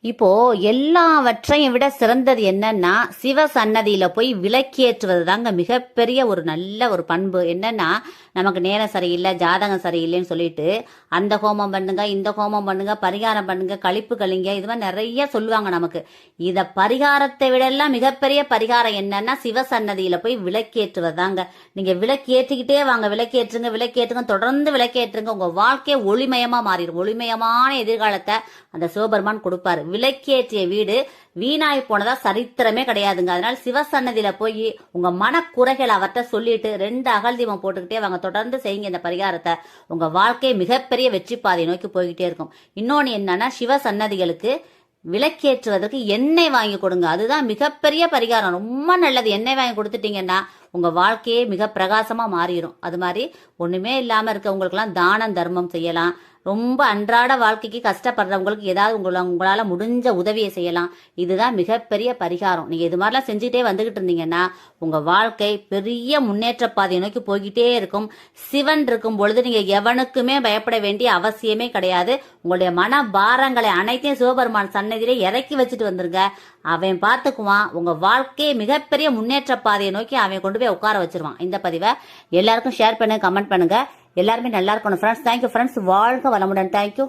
இப்போ எல்லாவற்றையும் விட சிறந்தது என்னன்னா சிவ சன்னதியில போய் விளக்கேற்றுவது தாங்க மிகப்பெரிய ஒரு நல்ல ஒரு பண்பு. என்னன்னா நமக்கு நேரம் சரியில்லை, ஜாதகம் சரியில்லைன்னு சொல்லிட்டு அந்த ஹோமம் பண்ணுங்க, இந்த ஹோமம் பண்ணுங்க, பரிகாரம் பண்ணுங்க, கழிப்பு கழிங்க, இது மாதிரி நிறைய சொல்லுவாங்க நமக்கு. இத பரிகாரத்தை விட எல்லாம் மிகப்பெரிய பரிகாரம் என்னன்னா சிவ சன்னதியில போய் விளக்கேற்றுவது தாங்க. நீங்க விளக்கேற்றிக்கிட்டே வாங்க, விளக்கேற்றுங்க விளக்கேற்றுங்க, தொடர்ந்து விளக்கேற்றுங்க. உங்க வாழ்க்கையை ஒளிமயமா மாறிடும். ஒளிமயமான எதிர்காலத்தை அந்த சிவபெருமான் கொடுப்பாரு. விளக்கேற்றிய வீடு வீணாய் போனதா சரித்திரமே கிடையாதுங்க. அதனால சிவசன்னதியில போய் உங்க மனக்குறைகள் அவர்கிட்ட சொல்லிட்டு 2 அகல் தீபம் போட்டுக்கிட்டே வாங்க. தொடர்ந்து செய்யுங்க இந்த பரிகாரத்தை. உங்க வாழ்க்கை மிகப்பெரிய வெற்றி பாதையை நோக்கி போய்கிட்டே இருக்கும். இன்னொன்னு என்னன்னா சிவசன்னதிகளுக்கு விளக்கேற்றுவதற்கு எண்ணெய் வாங்கி கொடுங்க. அதுதான் மிகப்பெரிய பரிகாரம். ரொம்ப நல்லது. எண்ணெய் வாங்கி கொடுத்துட்டீங்கன்னா உங்க வாழ்க்கையே மிக பிரகாசமா மாறிடும். அது மாதிரி ஒண்ணுமே இல்லாம இருக்கவங்களுக்கு எல்லாம் தானம் தர்மம் செய்யலாம். ரொம்ப அன்றாட வாழ்க்கைக்கு கஷ்டப்படுறவங்களுக்கு ஏதாவது உங்களால முடிஞ்ச உதவியை செய்யலாம். இதுதான் மிகப்பெரிய பரிகாரம். நீங்க இது மாதிரிலாம் செஞ்சுட்டே வந்துகிட்டு இருந்தீங்கன்னா உங்க வாழ்க்கை பெரிய முன்னேற்ற பாதையை நோக்கி போய்கிட்டே இருக்கும். சிவன் இருக்கும் பொழுது நீங்க எவனுக்குமே பயப்பட வேண்டிய அவசியமே கிடையாது. உங்களுடைய மன பாரங்களை அனைத்தையும் சிவபெருமான் சன்னதியிலே இறக்கி வச்சுட்டு வந்துருங்க. அவன் பார்த்துக்குவான். உங்க வாழ்க்கையை மிகப்பெரிய முன்னேற்ற பாதையை நோக்கி அவன் கொண்டு போய் உட்கார வச்சிருவான். இந்த பதிவை எல்லாருக்கும் ஷேர் பண்ணுங்க, கமெண்ட் பண்ணுங்க. எல்லாருமே நல்லா இருக்கணும் ஃப்ரெண்ட்ஸ். Thank you friends. வாழ்க வளமுடன். தேங்க்யூ.